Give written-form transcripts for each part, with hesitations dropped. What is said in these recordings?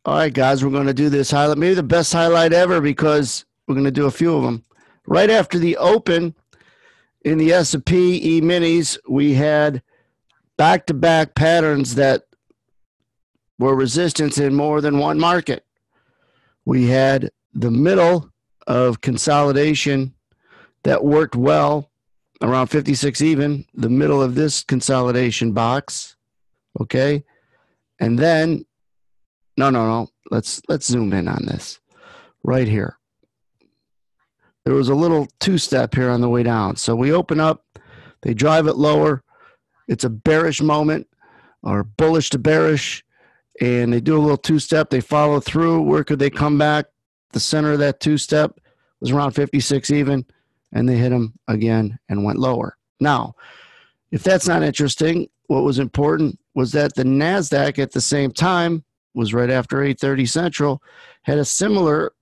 All right, guys, we're going to do this highlight, maybe the best highlight ever, because we're going to do a few of them. Right after the open in the S&P E-minis, we had back-to-back patterns that were resistance in more than one market. We had the middle of consolidation that worked well around 56 even, the middle of this consolidation box, okay? And then, no. Let's zoom in on this right here. There was a little two-step here on the way down. So we open up, they drive it lower. It's a bearish moment, or bullish to bearish, and they do a little two-step. They follow through. Where could they come back? The center of that two-step was around 56 even, and they hit them again and went lower. Now, if that's not interesting, what was important was that the NASDAQ at the same time was right after 8:30 Central, had a similar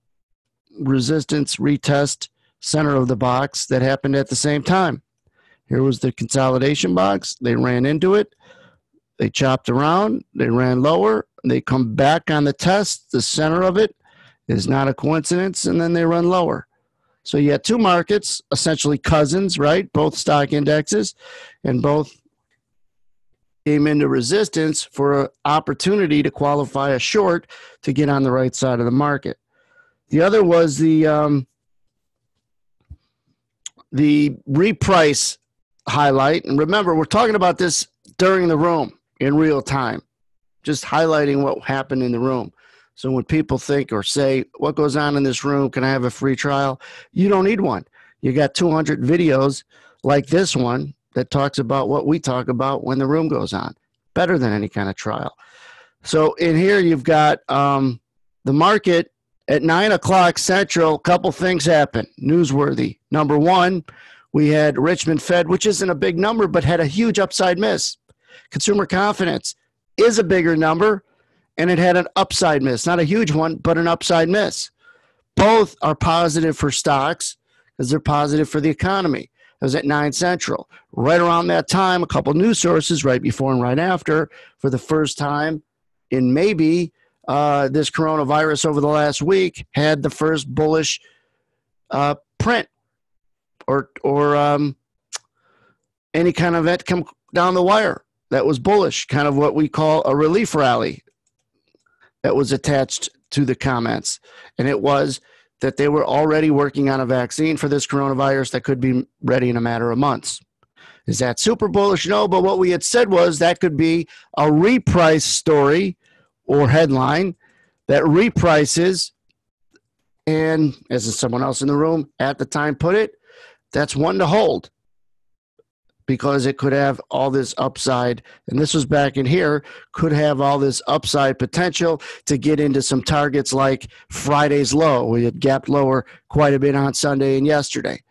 resistance retest center of the box that happened at the same time. Here was the consolidation box. They ran into it. They chopped around. They ran lower. They come back on the test. The center of it is not a coincidence, and then they run lower. So you had two markets, essentially cousins, right? Both stock indexes, and both came into resistance for an opportunity to qualify a short to get on the right side of the market. The other was the reprice highlight. And remember, we're talking about this during the room in real time, just highlighting what happened in the room. So when people think or say, what goes on in this room? Can I have a free trial? You don't need one. You got 200 videos like this one that talks about what we talk about when the room goes on. Better than any kind of trial. So in here, you've got the market at 9 o'clock Central. A couple things happened, newsworthy. Number one, we had Richmond Fed, which isn't a big number, but had a huge upside miss. Consumer confidence is a bigger number, and it had an upside miss. Not a huge one, but an upside miss. Both are positive for stocks because they're positive for the economy. It was at 9 Central. Right around that time, a couple news sources right before and right after, for the first time in maybe this coronavirus over the last week, had the first bullish print or any kind of event come down the wire that was bullish, kind of what we call a relief rally that was attached to the comments. And it was that they were already working on a vaccine for this coronavirus that could be ready in a matter of months. Is that super bullish? No, but what we had said was that could be a reprice story or headline that reprices, and as someone else in the room at the time put it, that's one to hold, because it could have all this upside, and this was back in here, could have all this upside potential to get into some targets like Friday's low. We had gapped lower quite a bit on Sunday and yesterday,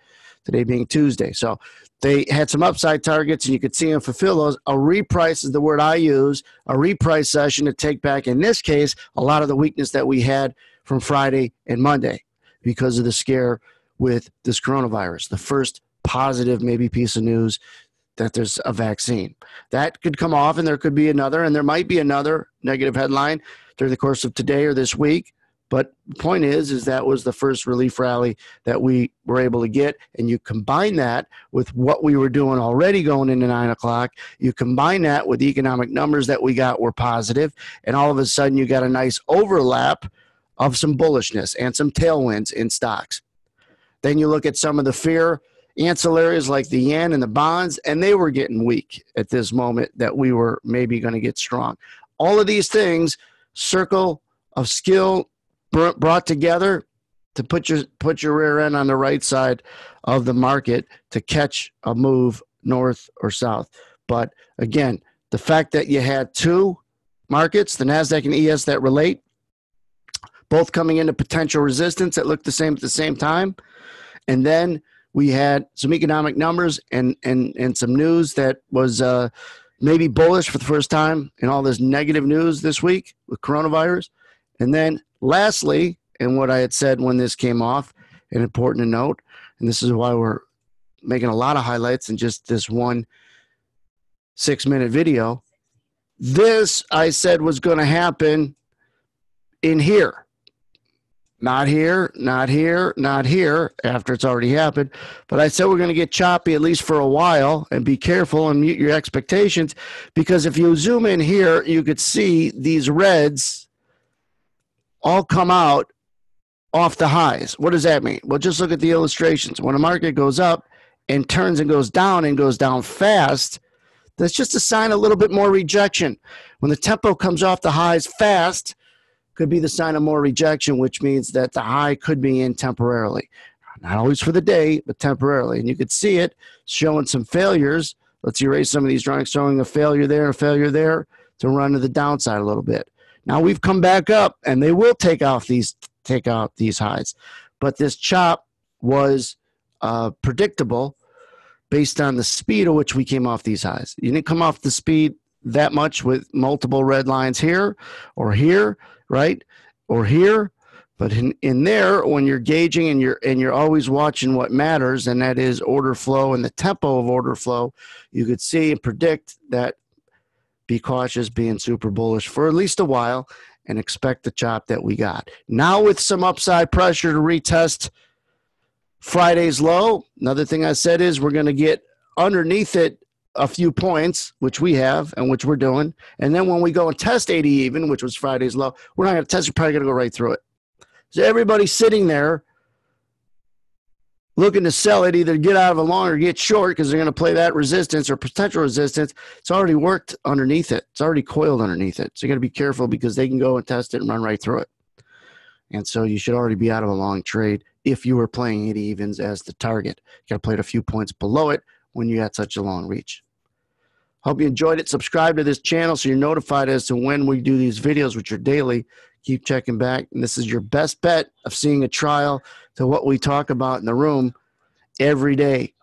today being Tuesday. So they had some upside targets, and you could see them fulfill those. A reprice is the word I use, a reprice session to take back, in this case, a lot of the weakness that we had from Friday and Monday because of the scare with this coronavirus. The first positive maybe piece of news that there's a vaccine. That could come off, and there could be another, and there might be another negative headline during the course of today or this week. But the point is that was the first relief rally that we were able to get, and you combine that with what we were doing already going into 9 o'clock. You combine that with the economic numbers that we got were positive, and all of a sudden you got a nice overlap of some bullishness and some tailwinds in stocks. Then you look at some of the fear ancillaries like the yen and the bonds, and they were getting weak at this moment that we were maybe going to get strong. All of these things, circle of skill brought together to put your rear end on the right side of the market to catch a move north or south. But again, the fact that you had two markets, the NASDAQ and ES, that relate, both coming into potential resistance that looked the same at the same time, and then we had some economic numbers and some news that was maybe bullish for the first time in all this negative news this week with coronavirus. And then lastly, and what I had said when this came off, and important to note, and this is why we're making a lot of highlights in just this 1 6-minute video, this I said was going to happen in here. Not here, not here, not here, after it's already happened. But I said we're going to get choppy at least for a while, and be careful and mute your expectations, because if you zoom in here, you could see these reds all come out off the highs. What does that mean? Well, just look at the illustrations. When a market goes up and turns and goes down fast, that's just a sign a little bit more rejection. When the tempo comes off the highs fast, could be the sign of more rejection, which means that the high could be in temporarily. Not always for the day, but temporarily. And you could see it showing some failures. Let's erase some of these drawings, showing a failure there to run to the downside a little bit. Now we've come back up, and they will take out these highs. But this chop was predictable based on the speed at which we came off these highs. You didn't come off the speed that much with multiple red lines here, right? Or here. But in there, when you're gauging and you're always watching what matters, and that is order flow and the tempo of order flow, you could see and predict that. Be cautious, being super bullish for at least a while, and expect the chop that we got. Now with some upside pressure to retest Friday's low. Another thing I said is we're going to get underneath it a few points, which we have and which we're doing. And then when we go and test 80 even, which was Friday's low, we're not going to test it. We're probably going to go right through it. So everybody's sitting there looking to sell it, either get out of a long or get short, because they're going to play that resistance or potential resistance. It's already worked underneath it. It's already coiled underneath it. So you got to be careful, because they can go and test it and run right through it. And so you should already be out of a long trade if you were playing 80 evens as the target. You got to play it a few points below it when you had such a long reach. Hope you enjoyed it. Subscribe to this channel so you're notified as to when we do these videos, which are daily. Keep checking back. And this is your best bet of seeing a trial to what we talk about in the room every day.